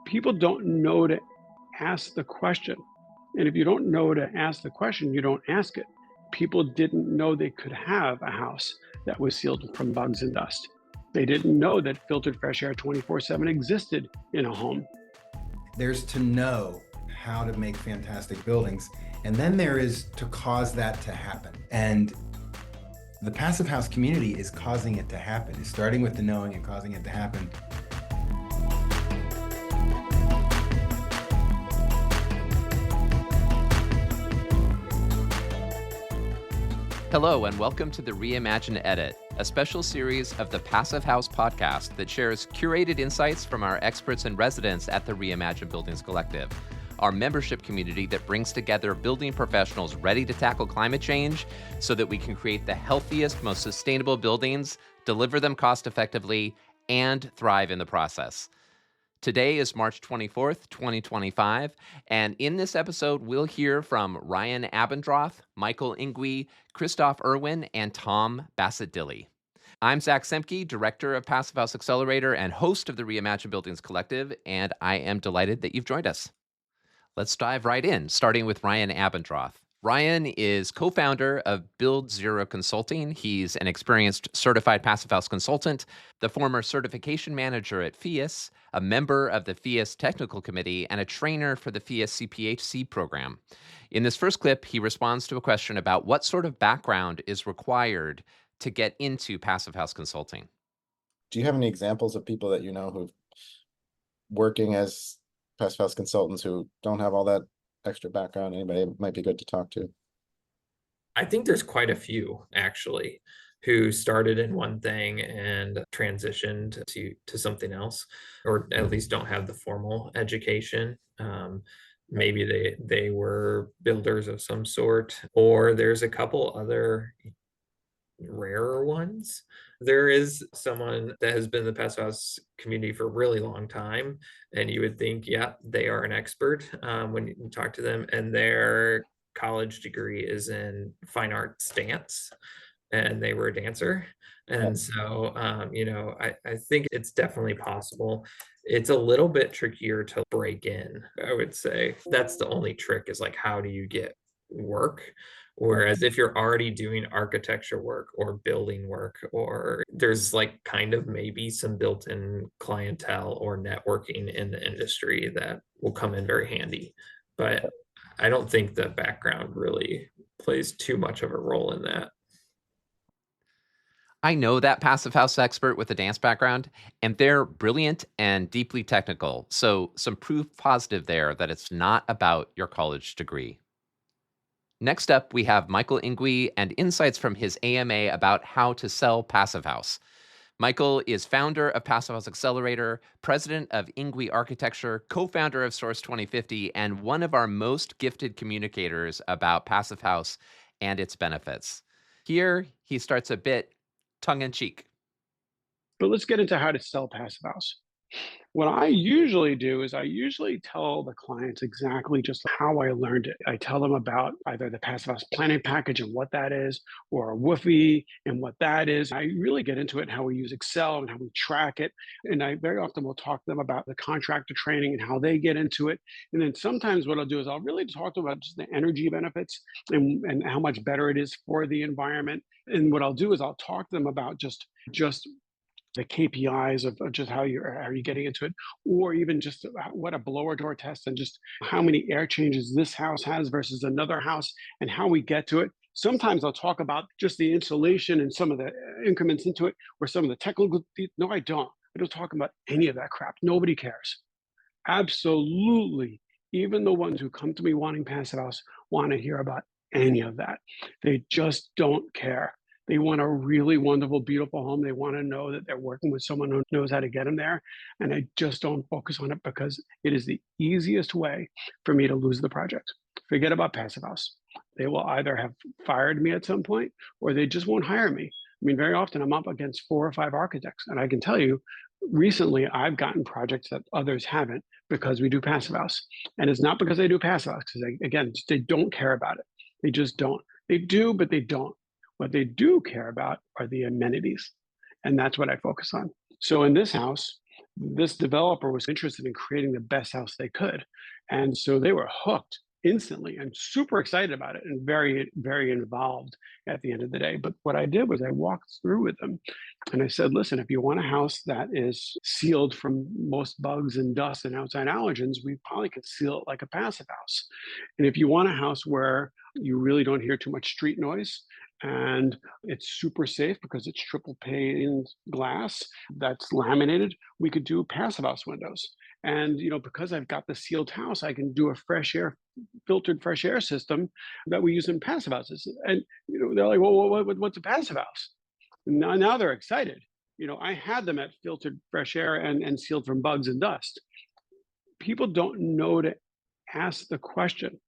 People don't know to ask the question. And if you don't know to ask the question, you don't ask it. People didn't know they could have a house that was sealed from bugs and dust. They didn't know that filtered fresh air 24/7 existed in a home. There's to know how to make fantastic buildings, and then there is to cause that to happen. And the Passive House community is causing it to happen. It's starting with the knowing and causing it to happen. Hello, and welcome to the Reimagine Edit, a special series of the Passive House podcast that shares curated insights from our experts and residents at the Reimagine Buildings Collective, our membership community that brings together building professionals ready to tackle climate change so that we can create the healthiest, most sustainable buildings, deliver them cost effectively, and thrive in the process. Today is March 24th, 2025, and in this episode, we'll hear from Ryan Abendroth, Michael Ingui, Kristof Irwin, and Tom Bassett-Dilley. I'm Zack Semke, Director of Passive House Accelerator and host of the Reimagine Buildings Collective, and I am delighted that you've joined us. Let's dive right in, starting with Ryan Abendroth. Ryan is co-founder of Build Zero Consulting. He's an experienced certified Passive House consultant, the former certification manager at FIAS, a member of the FIAS Technical Committee, and a trainer for the FIAS CPHC program. In this first clip, he responds to a question about what sort of background is required to get into Passive House consulting. Do you have any examples of people that you know who've working as Passive House consultants who don't have all that extra background? Anybody might be good to talk to? I think there's quite a few actually who started in one thing and transitioned to something else, or at least don't have the formal education. Maybe they were builders of some sort, or there's a couple other rarer ones. There is someone that has been in the Passive House community for a really long time, and you would think, yeah, they are an expert when you talk to them, and their college degree is in fine arts dance, and they were a dancer. And so, I think it's definitely possible. It's a little bit trickier to break in, I would say. That's the only trick, is like, how do you get work? Whereas if you're already doing architecture work or building work, or there's like kind of maybe some built-in clientele or networking in the industry that will come in very handy. But I don't think the background really plays too much of a role in that. I know that Passive House expert with a dance background, and they're brilliant and deeply technical. So some proof positive there that it's not about your college degree. Next up, we have Michael Ingui and insights from his AMA about how to sell Passive House. Michael is founder of Passive House Accelerator, president of Ingui Architecture, co-founder of Source 2050, and one of our most gifted communicators about Passive House and its benefits. Here, he starts a bit tongue-in-cheek. But let's get into how to sell Passive House. What I usually do is I usually tell the clients exactly just how I learned it. I tell them about either the Passive House planning package and what that is, or a woofie and what that is. I really get into it and how we use Excel and how we track it. And I very often will talk to them about the contractor training and how they get into it. And then sometimes what I'll do is I'll really talk to them about just the energy benefits and how much better it is for the environment. And what I'll do is I'll talk to them about just the KPIs of just how you getting into it, or even just what a blower door test and just how many air changes this house has versus another house and how we get to it. Sometimes I'll talk about just the insulation and some of the increments into it, or some of the technical. No, I don't. I don't talk about any of that crap. Nobody cares. Absolutely. Even the ones who come to me wanting Passive House want to hear about any of that. They just don't care. They want a really wonderful, beautiful home. They want to know that they're working with someone who knows how to get them there. And I just don't focus on it because it is the easiest way for me to lose the project. Forget about Passive House. They will either have fired me at some point or they just won't hire me. I mean, very often I'm up against 4 or 5 architects. And I can tell you, recently I've gotten projects that others haven't because we do Passive House. And it's not because they do Passive House, because again, they don't care about it. They just don't. They do, but they don't. What they do care about are the amenities. And that's what I focus on. So in this house, this developer was interested in creating the best house they could. And so they were hooked instantly and super excited about it and very, very involved at the end of the day. But what I did was I walked through with them and I said, listen, if you want a house that is sealed from most bugs and dust and outside allergens, we probably could seal it like a passive house. And if you want a house where you really don't hear too much street noise and it's super safe because it's triple pane glass that's laminated, we could do passive house windows. And because I've got the sealed house, I can do a filtered fresh air system that we use in passive houses. And they're like, well, what's a passive house? Now they're excited. I had them at filtered fresh air and sealed from bugs and dust. People don't know to ask the question.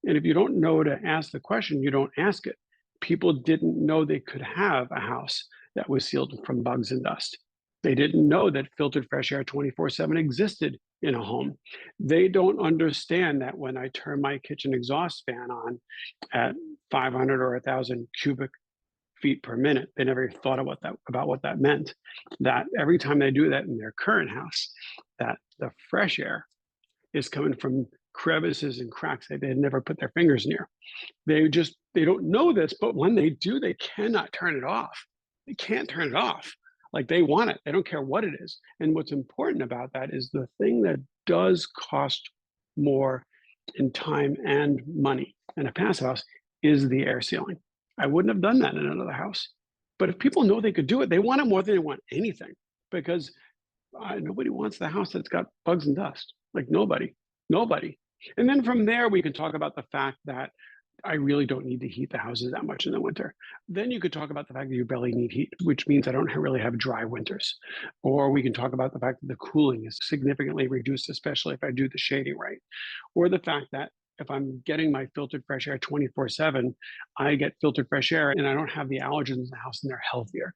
And if you don't know to ask the question, you don't ask it. People didn't know they could have a house that was sealed from bugs and dust. They didn't know that filtered fresh air 24/7 existed in a home. They don't understand that when I turn my kitchen exhaust fan on at 500 or 1,000 cubic feet per minute, they never thought about what that meant. That every time they do that in their current house, that the fresh air is coming from crevices and cracks that they had never put their fingers near. They don't know this, but when they do, they cannot turn it off. They can't turn it off. Like they want it. They don't care what it is. And what's important about that is the thing that does cost more in time and money in a passive house is the air sealing. I wouldn't have done that in another house. But if people know they could do it, they want it more than they want anything, because nobody wants the house that's got bugs and dust. Like nobody. And then from there, we can talk about the fact that I really don't need to heat the houses that much in the winter. Then you could talk about the fact that you barely need heat, which means I don't really have dry winters. Or we can talk about the fact that the cooling is significantly reduced, especially if I do the shading right. Or the fact that if I'm getting my filtered fresh air 24/7, I get filtered fresh air and I don't have the allergens in the house and they're healthier.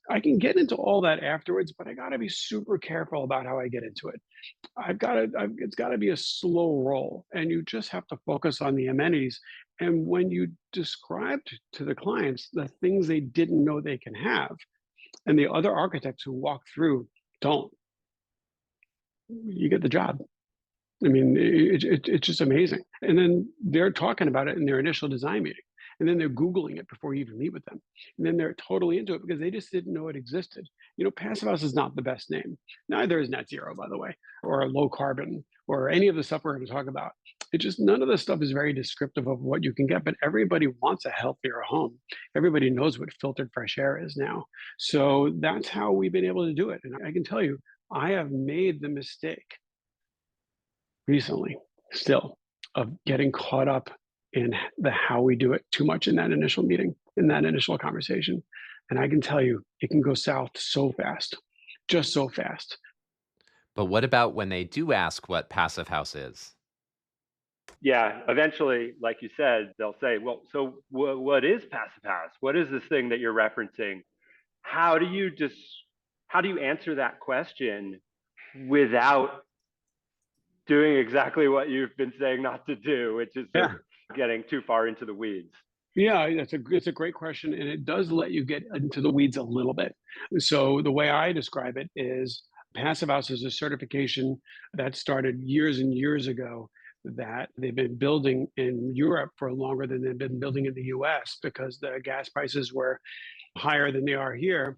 I can get into all that afterwards, but I got to be super careful about how I get into it. It's got to be a slow roll, and you just have to focus on the amenities. And when you describe to the clients the things they didn't know they can have, and the other architects who walk through don't, you get the job. I mean, it's just amazing. And then they're talking about it in their initial design meeting. And then they're Googling it before you even meet with them. And then they're totally into it because they just didn't know it existed. Passive House is not the best name. Neither is net zero, by the way, or low carbon, or any of the stuff we're going to talk about. It just, none of this stuff is very descriptive of what you can get, but everybody wants a healthier home. Everybody knows what filtered fresh air is now. So that's how we've been able to do it. And I can tell you, I have made the mistake recently still of getting caught up in the how we do it too much in that initial meeting, in that initial conversation. And I can tell you, it can go south so fast, just so fast. But what about when they do ask what Passive House is? Yeah, eventually, like you said, they'll say, well, so what is Passive House? What is this thing that you're referencing? How do you answer that question without doing exactly what you've been saying not to do, which is getting too far into the weeds? Yeah, it's a great question, and it does let you get into the weeds a little bit. So the way I describe it is Passive House is a certification that started years and years ago that they've been building in Europe for longer than they've been building in the US because the gas prices were higher than they are here,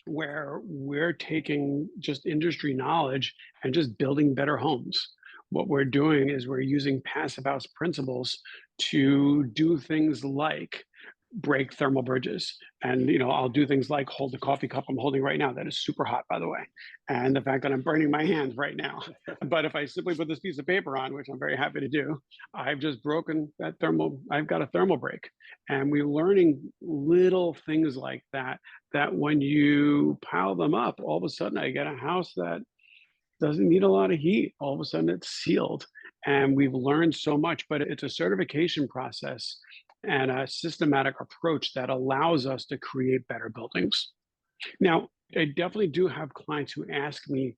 where we're taking just industry knowledge and just building better homes. What we're doing is we're using Passive House principles to do things like break thermal bridges. And, I'll do things like hold the coffee cup I'm holding right now. That is super hot, by the way. And the fact that I'm burning my hands right now. But if I simply put this piece of paper on, which I'm very happy to do, I've just broken that I've got a thermal break. And we're learning little things like that when you pile them up, all of a sudden I get a house that doesn't need a lot of heat. All of a sudden it's sealed. And we've learned so much, but it's a certification process and a systematic approach that allows us to create better buildings. Now, I definitely do have clients who ask me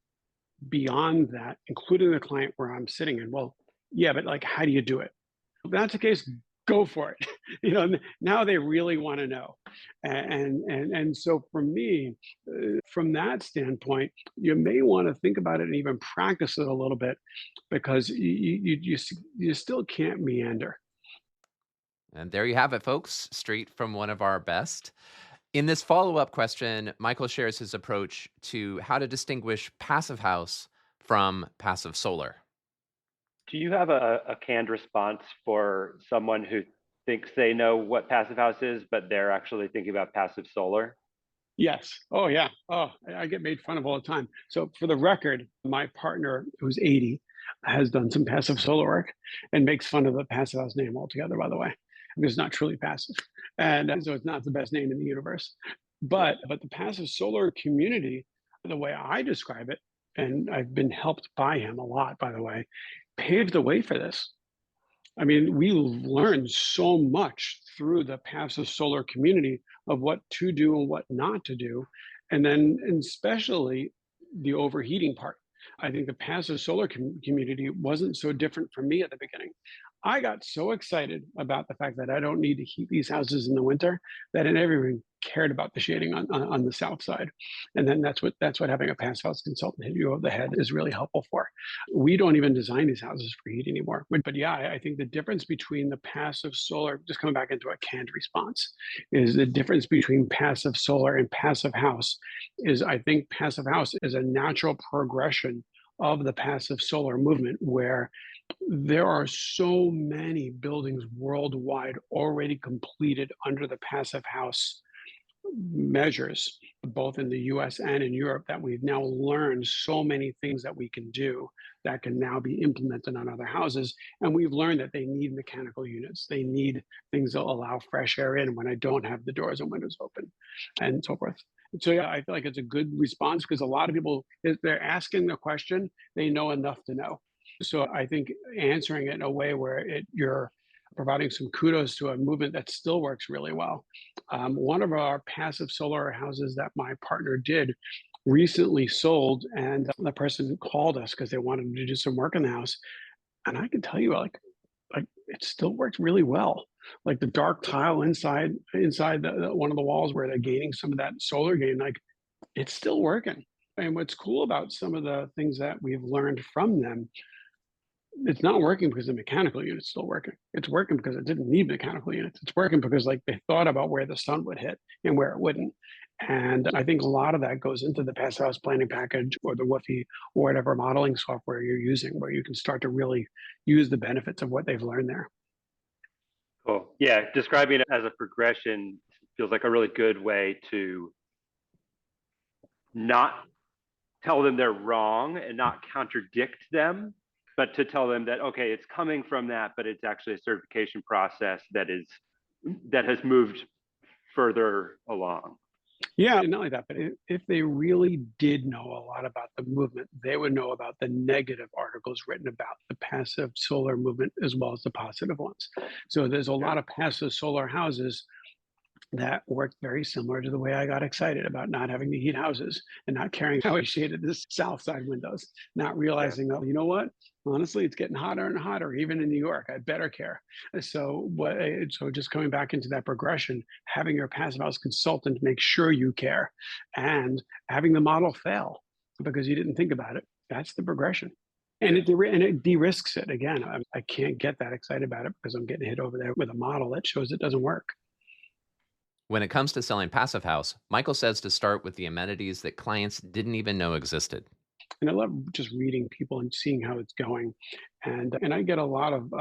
beyond that, including the client where I'm sitting in, well, yeah, but like, how do you do it? If that's the case, go for it. Now they really want to know. And so for me, from that standpoint, you may want to think about it and even practice it a little bit, because you still can't meander. And there you have it, folks, straight from one of our best. In this follow-up question, Michael shares his approach to how to distinguish passive house from passive solar. Do you have a canned response for someone who thinks they know what passive house is, but they're actually thinking about passive solar? Yes. Oh, yeah. Oh, I get made fun of all the time. So for the record, my partner, who's 80, has done some passive solar work and makes fun of the passive house name altogether, by the way, because it's not truly passive. And so it's not the best name in the universe. But the passive solar community, the way I describe it, and I've been helped by him a lot, by the way, paved the way for this. I mean, we learned so much through the passive solar community of what to do and what not to do. And then, and especially the overheating part. I think the passive solar community wasn't so different from me at the beginning. I got so excited about the fact that I don't need to heat these houses in the winter that I never even cared about the shading on the south side. And then that's what having a passive house consultant hit you over the head is really helpful for. We don't even design these houses for heat anymore. But yeah, I think the difference between the passive solar, just coming back into a canned response, is the difference between passive solar and passive house is, I think passive house is a natural progression of the passive solar movement, where there are so many buildings worldwide already completed under the passive house measures, both in the US and in Europe, that we've now learned so many things that we can do that can now be implemented on other houses. And we've learned that they need mechanical units. They need things that allow fresh air in when I don't have the doors and windows open, and so forth. So yeah, I feel like it's a good response, because a lot of people, if they're asking the question, they know enough to know. So I think answering it in a way where you're providing some kudos to a movement that still works really well. One of our passive solar houses that my partner did recently sold, and the person called us because they wanted to do some work in the house. And I can tell you, like it still works really well. Like the dark tile inside one of the walls where they're gaining some of that solar gain, like it's still working. And what's cool about some of the things that we've learned from them, it's not working because the mechanical unit's still working. It's working because it didn't need mechanical units. It's working because like they thought about where the sun would hit and where it wouldn't. And I think a lot of that goes into the passive house planning package or the WFI or whatever modeling software you're using, where you can start to really use the benefits of what they've learned there. Cool. Yeah, describing it as a progression feels like a really good way to not tell them they're wrong and not contradict them, but to tell them that, okay, it's coming from that, but it's actually a certification process that has moved further along. Yeah, not only that, but if they really did know a lot about the movement, they would know about the negative articles written about the passive solar movement as well as the positive ones. So there's a lot of passive solar houses that worked very similar to the way I got excited about not having to heat houses and not caring how I shaded the south side windows, not realizing, oh, you know what? Honestly, it's getting hotter and hotter, even in New York. I better care. So just coming back into that progression, having your passive house consultant make sure you care, and having the model fail because you didn't think about it. That's the progression. And it de-risks it. Again, I can't get that excited about it because I'm getting hit over there with a model that shows it doesn't work. When it comes to selling Passive House, Michael says to start with the amenities that clients didn't even know existed. And I love just reading people and seeing how it's going. And I get a lot of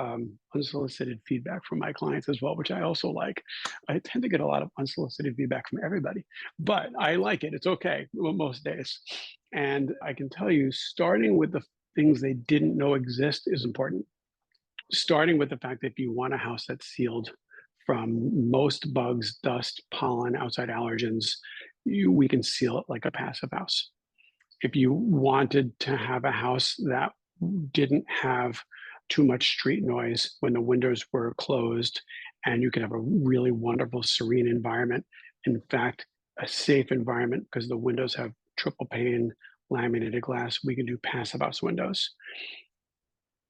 unsolicited feedback from my clients as well, which I also like. I tend to get a lot of unsolicited feedback from everybody, but I like it. It's okay most days. And I can tell you, starting with the things they didn't know exist is important. Starting with the fact that if you want a house that's sealed from most bugs, dust, pollen, outside allergens, we can seal it like a passive house. If you wanted to have a house that didn't have too much street noise when the windows were closed, and you could have a really wonderful, serene environment, in fact, a safe environment because the windows have triple pane laminated glass, we can do passive house windows.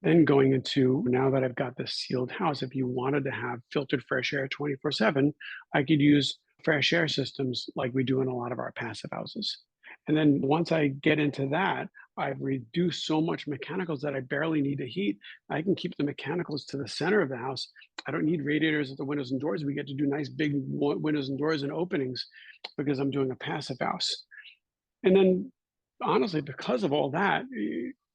Then going into now that I've got this sealed house, if you wanted to have filtered fresh air 24/7, I could use fresh air systems like we do in a lot of our passive houses. And then once I get into that, I've reduced so much mechanicals that I barely need to heat. I can keep the mechanicals to the center of the house. I don't need radiators at the windows and doors. We get to do nice big windows and doors and openings because I'm doing a passive house. And then honestly, because of all that,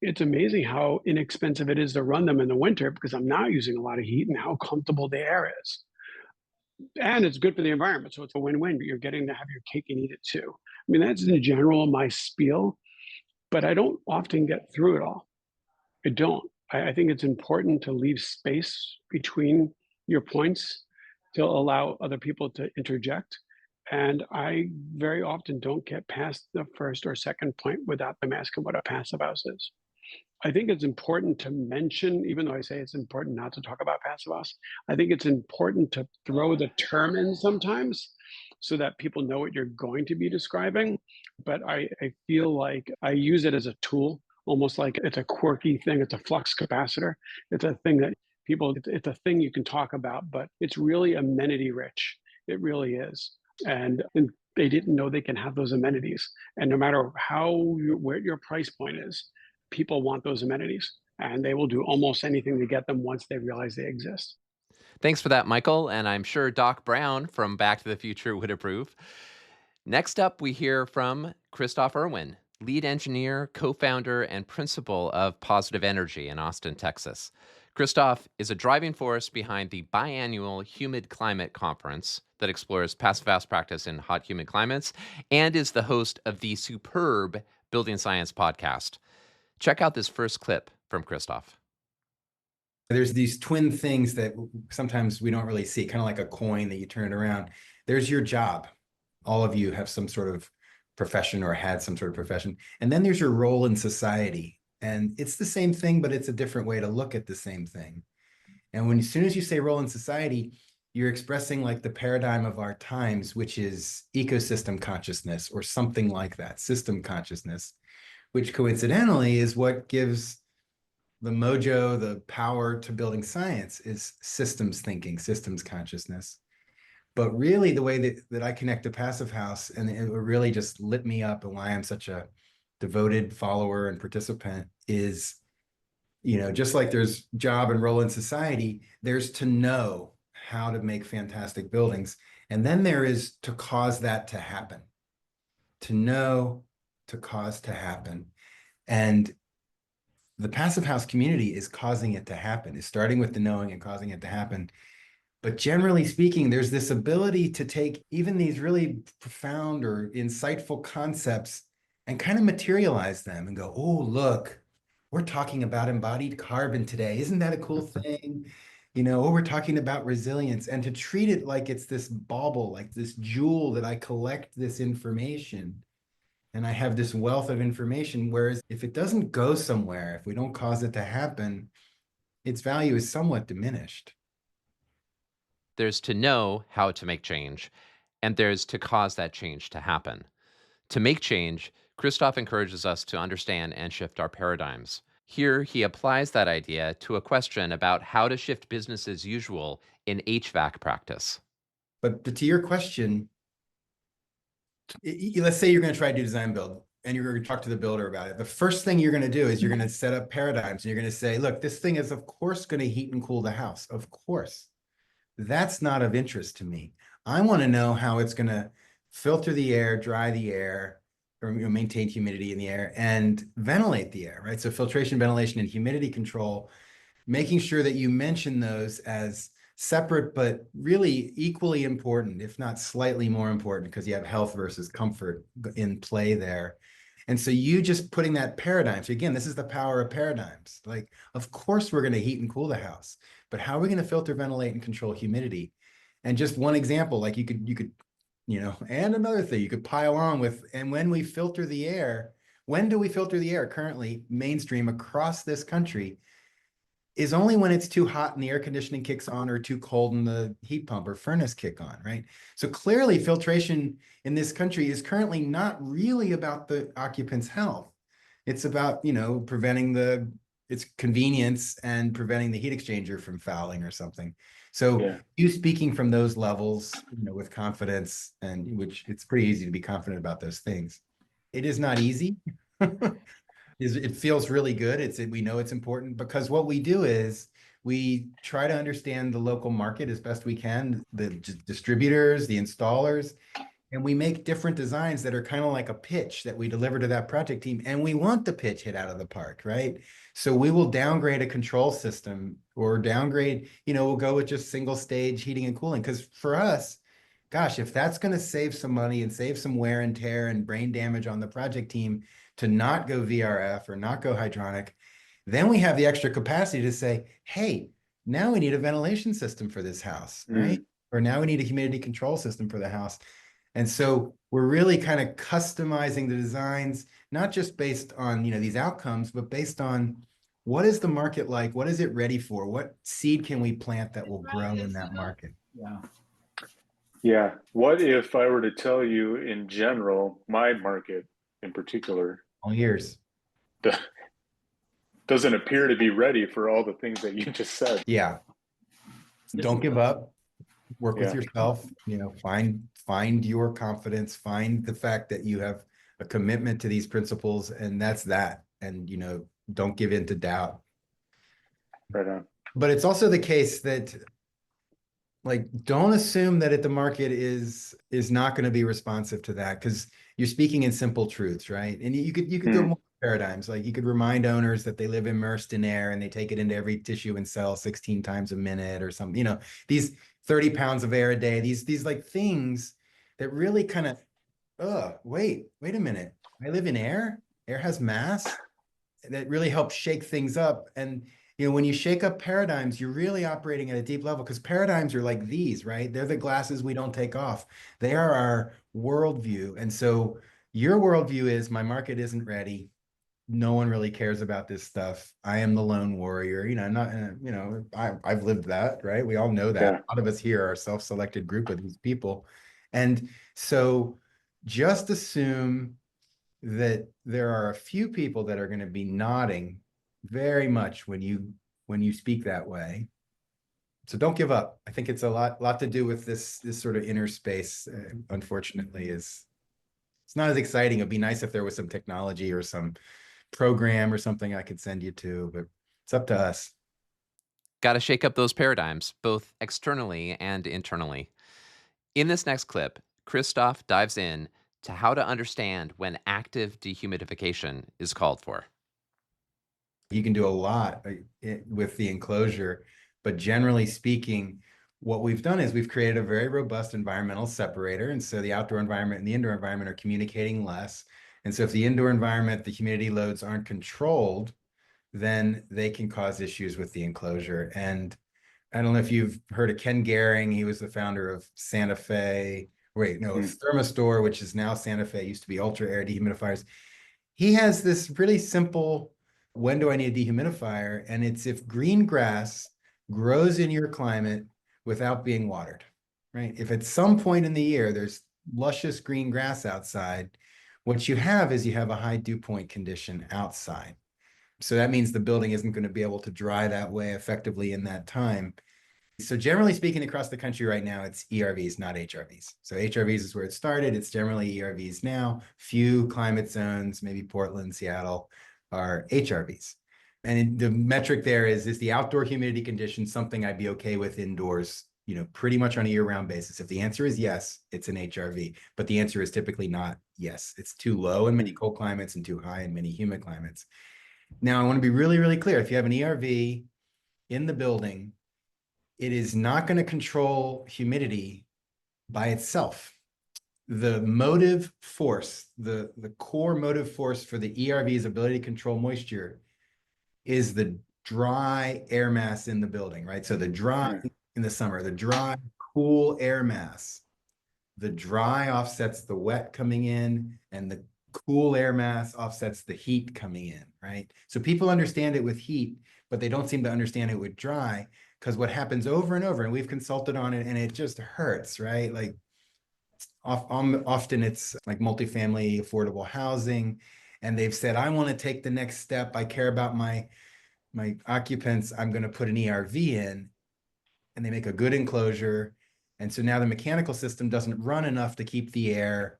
it's amazing how inexpensive it is to run them in the winter because I'm not using a lot of heat and how comfortable the air is. And it's good for the environment. So it's a win-win, but you're getting to have your cake and eat it too. I mean, that's in general my spiel, but I don't often get through it all. I don't. I think it's important to leave space between your points to allow other people to interject. And I very often don't get past the first or second point without them asking what a passive house is. I think it's important to mention, even though I say it's important not to talk about passive house, I think it's important to throw the term in sometimes so that people know what you're going to be describing. But I feel like I use it as a tool, almost like it's a quirky thing. It's a flux capacitor. It's a thing that it's a thing you can talk about, but it's really amenity rich. It really is. And they didn't know they can have those amenities. And no matter where your price point is, people want those amenities and they will do almost anything to get them once they realize they exist. Thanks for that, Michael. And I'm sure Doc Brown from Back to the Future would approve. Next up, we hear from Kristof Irwin, lead engineer, co-founder, and principal of Positive Energy in Austin, Texas. Kristof is a driving force behind the biannual Humid Climate Conference that explores passive house practice in hot, humid climates and is the host of the superb Building Science podcast. Check out this first clip from Kristof. There's these twin things that sometimes we don't really see, kind of like a coin that you turn it around. There's your job. All of you have some sort of profession or had some sort of profession. And then there's your role in society. And it's the same thing, but it's a different way to look at the same thing. And as soon as you say role in society, you're expressing like the paradigm of our times, which is ecosystem consciousness or something like that, system consciousness, which coincidentally is what gives the mojo, the power to building science is systems thinking, systems consciousness. But really the way that I connect to Passive House, and it really just lit me up and why I'm such a devoted follower and participant is, just like there's job and role in society, there's to know how to make fantastic buildings. And then there is to cause that to happen, to know, to cause to happen. And the Passive House community is causing it to happen, is starting with the knowing and causing it to happen. But generally speaking, there's this ability to take even these really profound or insightful concepts and kind of materialize them and go, oh, look, we're talking about embodied carbon today. Isn't that a cool thing? We're talking about resilience, and to treat it like it's this bauble, like this jewel that I collect this information and I have this wealth of information. Whereas if it doesn't go somewhere, if we don't cause it to happen, its value is somewhat diminished. There's to know how to make change, and there's to cause that change to happen. To make change, Kristof encourages us to understand and shift our paradigms. Here, he applies that idea to a question about how to shift business as usual in HVAC practice. But to your question, let's say you're going to try to do design build and you're going to talk to the builder about it. The first thing you're going to do is you're going to set up paradigms and you're going to say, look, this thing is of course going to heat and cool the house. Of course. That's not of interest to me. I want to know how it's going to filter the air, dry the air, or maintain humidity in the air and ventilate the air, right? So filtration, ventilation, and humidity control, making sure that you mention those as separate, but really equally important, if not slightly more important, because you have health versus comfort in play there. And so you just putting that paradigm. So again, this is the power of paradigms. Like, of course, we're going to heat and cool the house, but how are we going to filter, ventilate, and control humidity? And just one example, like you could, and another thing you could pile on with, and when we filter the air, when do we filter the air currently mainstream across this country is only when it's too hot and the air conditioning kicks on or too cold and the heat pump or furnace kick on, right? So clearly filtration in this country is currently not really about the occupant's health. It's about, preventing the it's convenience and preventing the heat exchanger from fouling or something. So Yeah. you speaking from those levels, with confidence, and which it's pretty easy to be confident about those things. It is not easy. It feels really good. We know it's important, because what we do is we try to understand the local market as best we can, the distributors, the installers, and we make different designs that are kind of like a pitch that we deliver to that project team. And we want the pitch hit out of the park, right? So we will downgrade a control system, or downgrade, we'll go with just single stage heating and cooling. Because for us, gosh, if that's going to save some money and save some wear and tear and brain damage on the project team to not go VRF or not go hydronic, then we have the extra capacity to say, hey, now we need a ventilation system for this house, right? Or now we need a humidity control system for the house. And so we're really kind of customizing the designs, not just based on, these outcomes, but based on what is the market like? What is it ready for? What seed can we plant that will grow in that market? Yeah. Yeah. What if I were to tell you in general, my market in particular, All years. doesn't appear to be ready for all the things that you just said. Yeah. Don't give up. Work with yourself, find your confidence, find the fact that you have a commitment to these principles, and that's that. And, don't give in to doubt. Right on. But it's also the case that, don't assume that the market is not going to be responsive to that, because you're speaking in simple truths, right? And you could go more paradigms. Like, you could remind owners that they live immersed in air and they take it into every tissue and cell 16 times a minute or something, these 30 pounds of air a day, these like things that really kind of, wait a minute. I live in air. Air has mass. That really helps shake things up. And, when you shake up paradigms, you're really operating at a deep level, because paradigms are like these, right? They're the glasses we don't take off. They are our worldview. And so your worldview is, my market isn't ready. No one really cares about this stuff. I am the lone warrior. I've lived that, right? We all know that. Yeah. A lot of us here are a self-selected group of these people. And so just assume that there are a few people that are going to be nodding very much when you speak that way. So don't give up. I think it's a lot to do with this sort of inner space. Unfortunately, it's not as exciting. It'd be nice if there was some technology or some program or something I could send you to, but it's up to us. Got to shake up those paradigms, both externally and internally. In this next clip, Kristof dives in to how to understand when active dehumidification is called for. You can do a lot with the enclosure, but generally speaking, what we've done is we've created a very robust environmental separator. And so the outdoor environment and the indoor environment are communicating less. And so if the indoor environment, the humidity loads aren't controlled, then they can cause issues with the enclosure. And I don't know if you've heard of Ken Gehring. He was the founder of Santa Fe. Thermostor, which is now Santa Fe, used to be Ultra Air dehumidifiers. He has this really simple, when do I need a dehumidifier? And it's if green grass grows in your climate without being watered, right? If at some point in the year there's luscious green grass outside, what you have is you have a high dew point condition outside. So that means the building isn't going to be able to dry that way effectively in that time. So generally speaking, across the country right now, it's ERVs, not HRVs. So HRVs is where it started. It's generally ERVs now. Few climate zones, maybe Portland, Seattle, are HRVs. And the metric there is the outdoor humidity condition something I'd be okay with indoors, pretty much on a year-round basis? If the answer is yes, it's an HRV. But the answer is typically not yes. It's too low in many cold climates and too high in many humid climates. Now, I want to be really, really clear. If you have an ERV in the building, it is not going to control humidity by itself. The motive force, the core motive force for the ERV's ability to control moisture is the dry air mass in the building, right? So the dry in the summer, the dry, cool air mass, the dry offsets the wet coming in, and the cool air mass offsets the heat coming in, right? So people understand it with heat, but they don't seem to understand it with dry, because what happens over and over, and we've consulted on it, and it just hurts, right? Like often it's like multifamily affordable housing, and they've said, I want to take the next step. I care about my my occupants, I'm going to put an ERV in, and they make a good enclosure. And so now the mechanical system doesn't run enough to keep the air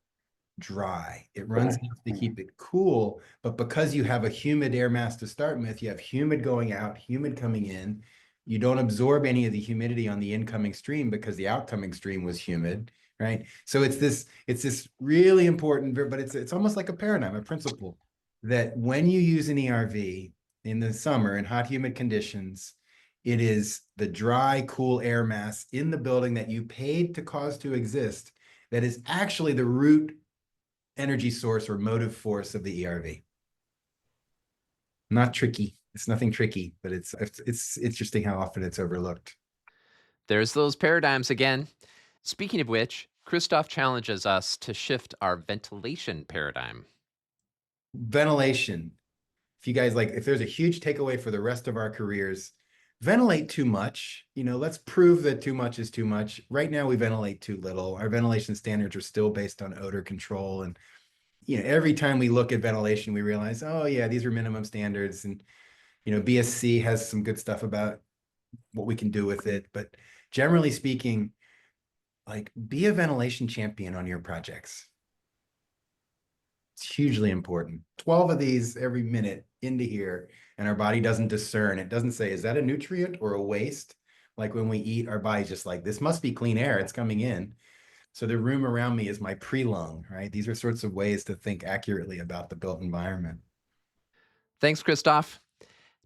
dry. It runs enough to keep it cool, but because you have a humid air mass to start with, you have humid going out, humid coming in. You don't absorb any of the humidity on the incoming stream because the outcoming stream was humid, right? So it's this really important, but it's almost like a paradigm, a principle that when you use an ERV in the summer in hot, humid conditions, it is the dry, cool air mass in the building that you paid to cause to exist that is actually the root energy source or motive force of the ERV. Not tricky. It's nothing tricky, but it's interesting how often it's overlooked. There's those paradigms again. Speaking of which, Kristof challenges us to shift our ventilation paradigm. Ventilation. If you guys if there's a huge takeaway for the rest of our careers, ventilate too much. Let's prove that too much is too much. Right now, we ventilate too little. Our ventilation standards are still based on odor control. And, every time we look at ventilation, we realize, oh, yeah, these are minimum standards. And, BSC has some good stuff about what we can do with it. But generally speaking, be a ventilation champion on your projects. It's hugely important. 12 of these every minute into here, and our body doesn't discern. It doesn't say, is that a nutrient or a waste? Like when we eat, our body's just like, this must be clean air. It's coming in. So the room around me is my pre-lung, right? These are sorts of ways to think accurately about the built environment. Thanks, Kristof.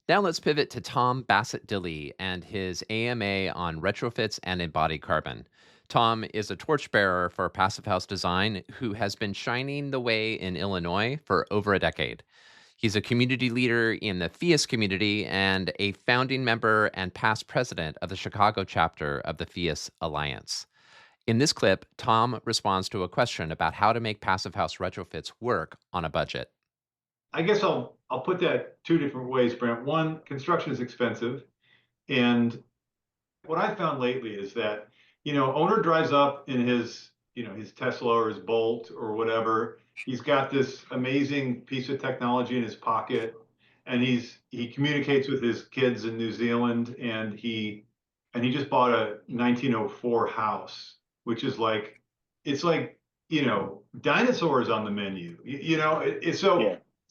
Now let's pivot to Tom Bassett-Dilley and his AMA on retrofits and embodied carbon. Tom is a torchbearer for Passive House design who has been shining the way in Illinois for over a decade. He's a community leader in the FIAS community and a founding member and past president of the Chicago chapter of the FIAS Alliance. In this clip, Tom responds to a question about how to make Passive House retrofits work on a budget. I guess I'll put that two different ways, Brent. One, construction is expensive. And what I found lately is that, owner drives up in his Tesla or his Bolt or whatever. He's got this amazing piece of technology in his pocket, and he communicates with his kids in New Zealand, and he just bought a 1904 house, which is it's like dinosaurs on the menu.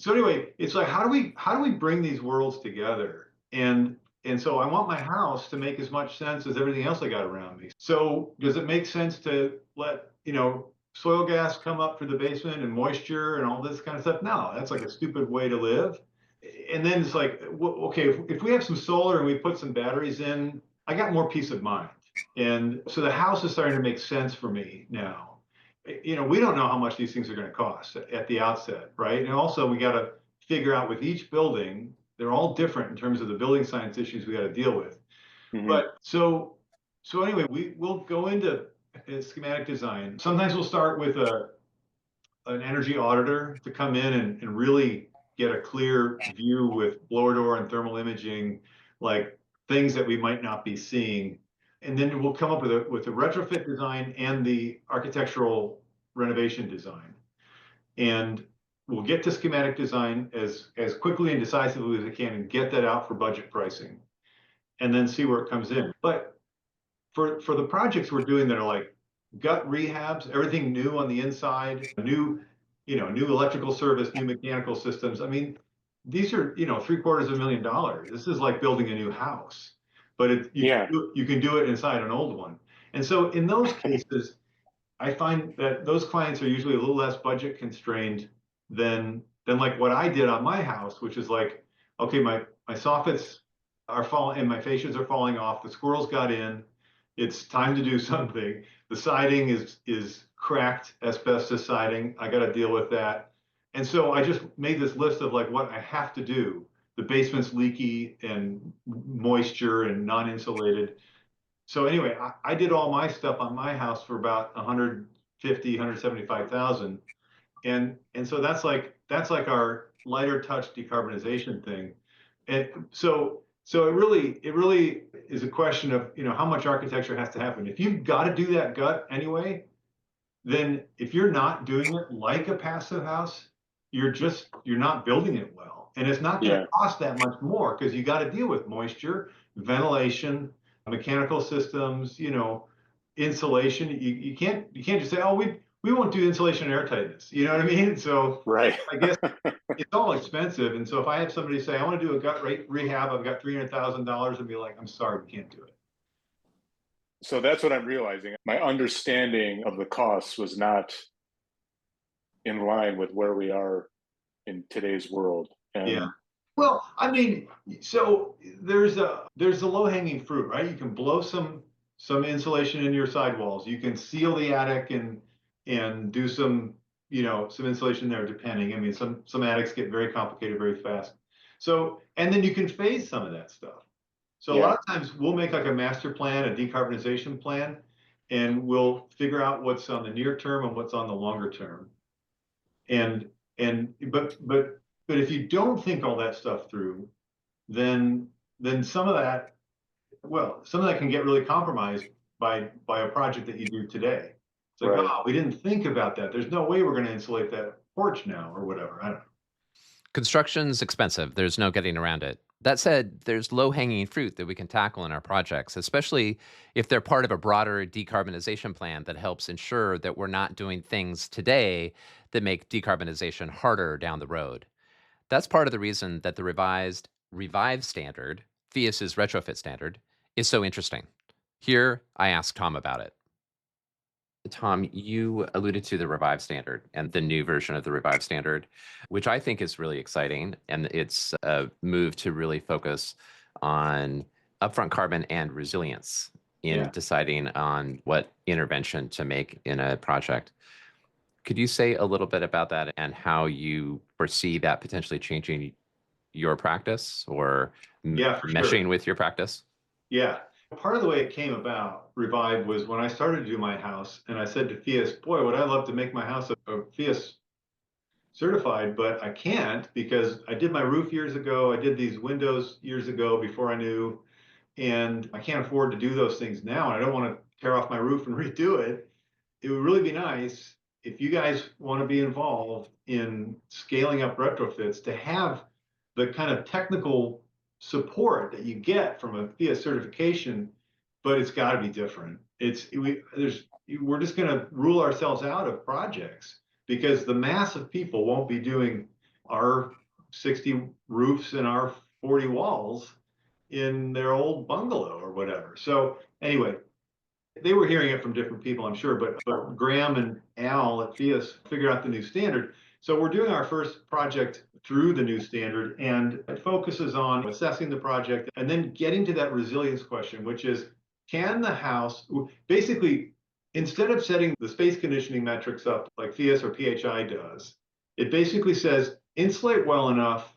So anyway, it's like, how do we bring these worlds together? And so I want my house to make as much sense as everything else I got around me. So does it make sense to let, soil gas come up through the basement and moisture and all this kind of stuff? No, that's like a stupid way to live. And then it's like, well, okay, if we have some solar and we put some batteries in, I got more peace of mind. And so the house is starting to make sense for me now. We don't know how much these things are going to cost at the outset, right? And also we got to figure out with each building, they're all different in terms of the building science issues we got to deal with. Mm-hmm. But so anyway, we'll go into schematic design. Sometimes we'll start with an energy auditor to come in and really get a clear view with blower door and thermal imaging, like things that we might not be seeing. And then we'll come up with a retrofit design and the architectural renovation design. And we'll get to schematic design as quickly and decisively as we can and get that out for budget pricing and then see where it comes in. But for the projects we're doing that are like gut rehabs, everything new on the inside, new electrical service, new mechanical systems. I mean, these are, $750,000. This is like building a new house. But you can do it inside an old one. And so in those cases, I find that those clients are usually a little less budget constrained than like what I did on my house, which is like, okay, my soffits are falling and my fascias are falling off. The squirrels got in. It's time to do something. The siding is cracked asbestos siding. I got to deal with that. And so I just made this list of like what I have to do. The basement's leaky and moisture and non-insulated. So anyway, I did all my stuff on my house for about 175,000. And so that's like our lighter touch decarbonization thing. And so it really is a question of, how much architecture has to happen. If you've got to do that gut anyway, then if you're not doing it like a passive house, you're not building it well. and it's not going to Yeah. cost that much more because you got to deal with moisture, ventilation, mechanical systems, insulation. You can't just say, oh, we won't do insulation and airtightness. You know what I mean? So Right. I guess it's all expensive. And so if I have somebody say, I want to do a gut rehab, I've got $300,000, and be like, I'm sorry, we can't do it. So that's what I'm realizing. My understanding of the costs was not in line with where we are in today's world. And Yeah. Well, I mean, so there's the low-hanging fruit, right? You can blow some insulation in your sidewalls. You can seal the attic and do some some insulation there, depending. I mean, some attics get very complicated very fast. So, and then you can phase some of that stuff. So a lot of times we'll make like a master plan, a decarbonization plan, and we'll figure out what's on the near term and what's on the longer term. But if you don't think all that stuff through, then some of that can get really compromised by a project that you do today. It's like, oh, we didn't think about that. There's no way we're going to insulate that porch now or whatever. I don't know. Construction's expensive. There's no getting around it. That said, there's low-hanging fruit that we can tackle in our projects, especially if they're part of a broader decarbonization plan that helps ensure that we're not doing things today that make decarbonization harder down the road. That's part of the reason that the revised Revive standard, FIAS's retrofit standard, is so interesting. Here, I asked Tom about it. Tom, you alluded to the Revive standard and the new version of the Revive standard, which I think is really exciting. And it's a move to really focus on upfront carbon and resilience in deciding on what intervention to make in a project. Could you say a little bit about that and how you foresee that potentially changing your practice or meshing with your practice? Yeah. Part of the way it came about, Revive, was when I started to do my house, and I said to FIAS, boy, would I love to make my house a FIAS certified, but I can't because I did my roof years ago. I did these windows years ago before I knew, and I can't afford to do those things now. And I don't want to tear off my roof and redo it. It would really be nice if you guys want to be involved in scaling up retrofits to have the kind of technical support that you get from a FIAS certification, but it's got to be different. We're just going to rule ourselves out of projects because the mass of people won't be doing our 60 roofs and our 40 walls in their old bungalow or whatever. So anyway, they were hearing it from different people, I'm sure, but Graham and Al at FIAS figured out the new standard. So we're doing our first project through the new standard, and it focuses on assessing the project and then getting to that resilience question, which is, can the house, basically, instead of setting the space conditioning metrics up like FIAS or PHI does, it basically says, insulate well enough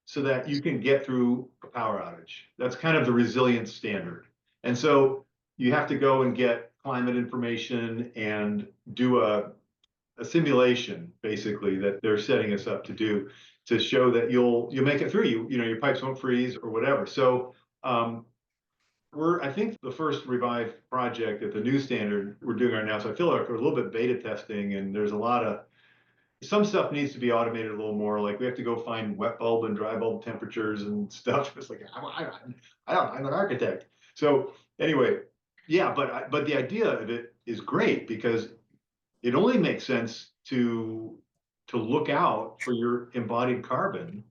so that you can get through a power outage. That's kind of the resilience standard. And so you have to go and get climate information and do a simulation, basically, that they're setting us up to do to show that you'll make it through. Your pipes won't freeze or whatever. So I think the first Revive project at the new standard we're doing right now. So I feel like we're a little bit beta testing, and there's a lot of some stuff needs to be automated a little more. Like we have to go find wet bulb and dry bulb temperatures and stuff. It's like I'm an architect. So anyway, yeah, but the idea of it is great because it only makes sense to look out for your embodied carbon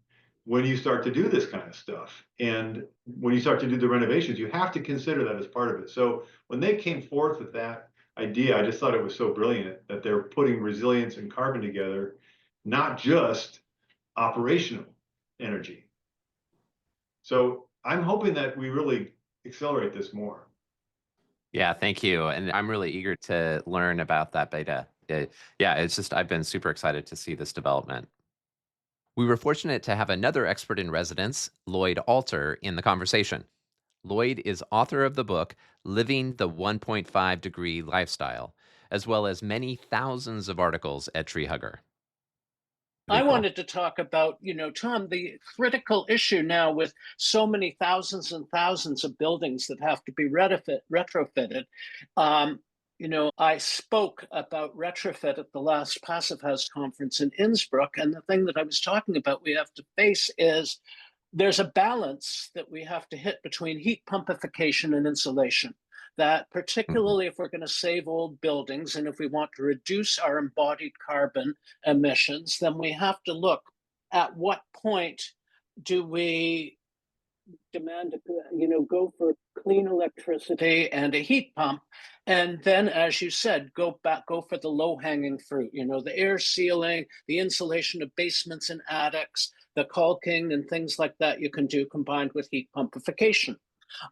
when you start to do this kind of stuff. And when you start to do the renovations, you have to consider that as part of it. So when they came forth with that idea, I just thought it was so brilliant that they're putting resilience and carbon together, not just operational energy. So I'm hoping that we really accelerate this more. Yeah, thank you. And I'm really eager to learn about that beta. I've been super excited to see this development. We were fortunate to have another expert in residence, Lloyd Alter, in the conversation. Lloyd is author of the book, Living the 1.5 Degree Lifestyle, as well as many thousands of articles at Tree Hugger. I wanted to talk about, Tom, the critical issue now with so many thousands and thousands of buildings that have to be retrofitted. I spoke about retrofit at the last Passive House conference in Innsbruck, and the thing that I was talking about we have to face is there's a balance that we have to hit between heat pumpification and insulation. That particularly if we're going to save old buildings and if we want to reduce our embodied carbon emissions, then we have to look at what point do we demand go for clean electricity and a heat pump, and then, as you said, go for the low-hanging fruit, the air sealing, the insulation of basements and attics, the caulking and things like that you can do combined with heat pumpification.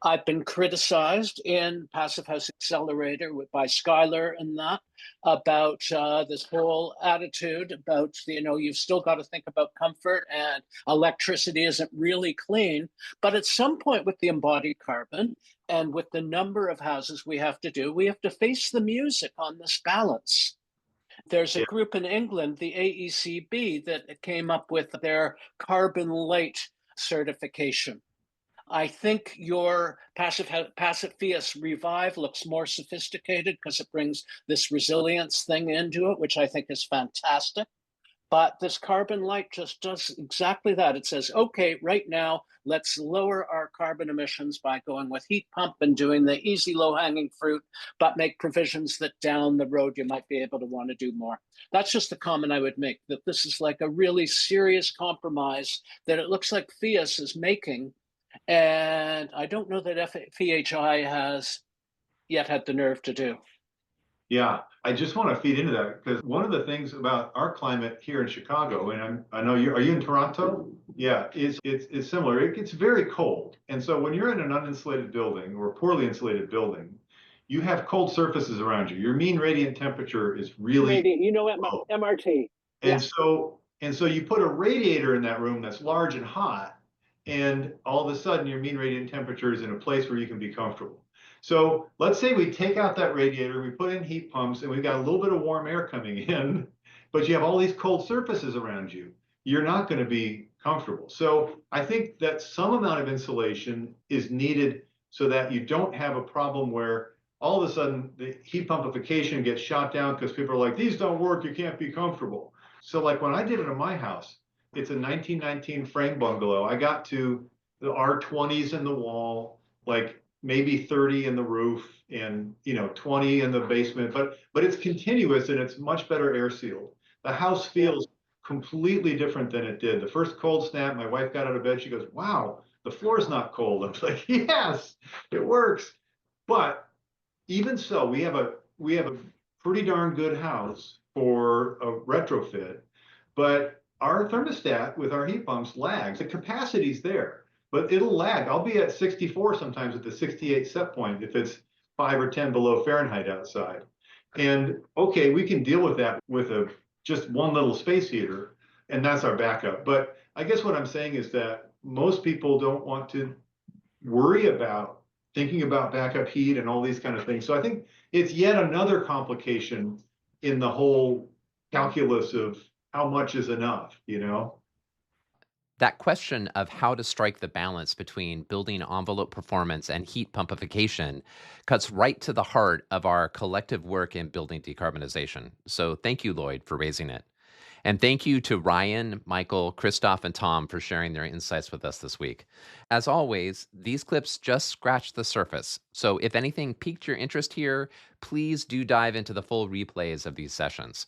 I've been criticized in Passive House Accelerator by Skylar and that about this whole attitude about, you've still got to think about comfort and electricity isn't really clean. But at some point with the embodied carbon and with the number of houses we have to face the music on this balance. There's a group in England, the AECB, that came up with their carbon light certification. I think your Passive Fias Revive looks more sophisticated because it brings this resilience thing into it, which I think is fantastic. But this carbon light just does exactly that. It says, okay, right now, let's lower our carbon emissions by going with heat pump and doing the easy low-hanging fruit, but make provisions that down the road you might be able to want to do more. That's just the comment I would make, that this is like a really serious compromise that it looks like Fias is making. And I don't know that FHI has yet had the nerve to do. Yeah, I just want to feed into that because one of the things about our climate here in Chicago, and I know are you in Toronto? Yeah, it's similar. It gets very cold. And so when you're in an uninsulated building or a poorly insulated building, you have cold surfaces around you. Your mean radiant temperature is really low. MRT. And so you put a radiator in that room that's large and hot, and all of a sudden your mean radiant temperature is in a place where you can be comfortable. So let's say we take out that radiator, we put in heat pumps, and we've got a little bit of warm air coming in, but you have all these cold surfaces around you. You're not going to be comfortable. So I think that some amount of insulation is needed so that you don't have a problem where all of a sudden the heat pumpification gets shot down because people are like, these don't work, you can't be comfortable. So like when I did it in my house, it's a 1919 frame bungalow. I got to the R20s in the wall, like maybe 30 in the roof and 20 in the basement, but it's continuous and it's much better air sealed. The house feels completely different than it did. The first cold snap, my wife got out of bed, she goes, wow, the floor's not cold. I was like, yes, it works. But even so, we have a pretty darn good house for a retrofit, but our thermostat with our heat pumps lags. The capacity's there, but it'll lag. I'll be at 64 sometimes at the 68 set point if it's 5 or 10 below Fahrenheit outside. And okay, we can deal with that with just one little space heater, and that's our backup. But I guess what I'm saying is that most people don't want to worry about thinking about backup heat and all these kind of things. So I think it's yet another complication in the whole calculus of how much is enough, That question of how to strike the balance between building envelope performance and heat pumpification cuts right to the heart of our collective work in building decarbonization. So thank you, Lloyd, for raising it. And thank you to Ryan, Michael, Kristof, and Tom for sharing their insights with us this week. As always, these clips just scratch the surface. So if anything piqued your interest here, please do dive into the full replays of these sessions.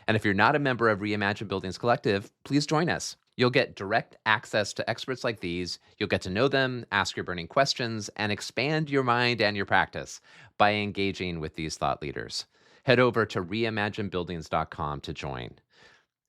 And if you're not a member of Reimagine Buildings Collective, please join us. You'll get direct access to experts like these. You'll get to know them, ask your burning questions, and expand your mind and your practice by engaging with these thought leaders. Head over to reimaginebuildings.com to join.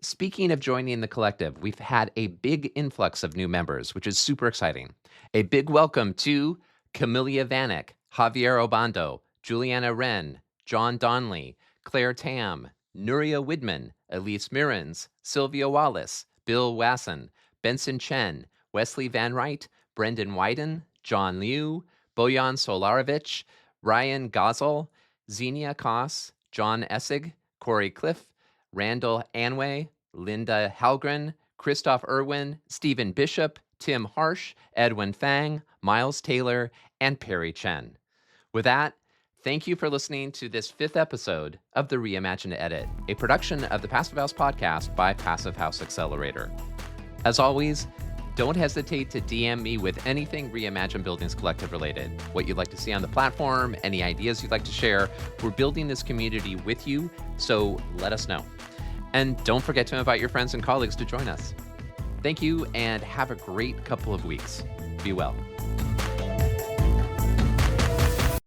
Speaking of joining the collective, we've had a big influx of new members, which is super exciting. A big welcome to Camelia Vanek, Javier Obando, Juliana Wren, John Donley, Claire Tam, Nuria Widman, Elise Mirans, Sylvia Wallace, Bill Wasson, Benson Chen, Wesley Van Wright, Brendan Wyden, John Liu, Bojan Solarovich, Ryan Gosel, Xenia Koss, John Essig, Corey Cliff, Randall Anway, Linda Halgren, Kristof Irwin, Stephen Bishop, Tim Harsh, Edwin Fang, Miles Taylor, and Perry Chen. With that, Thank you for listening to this 5th episode of the Reimagine Edit, a production of the Passive House podcast by Passive House Accelerator. As always, don't hesitate to DM me with anything Reimagine Buildings Collective related, what you'd like to see on the platform, any ideas you'd like to share. We're building this community with you, so let us know. And don't forget to invite your friends and colleagues to join us. Thank you and have a great couple of weeks. Be well.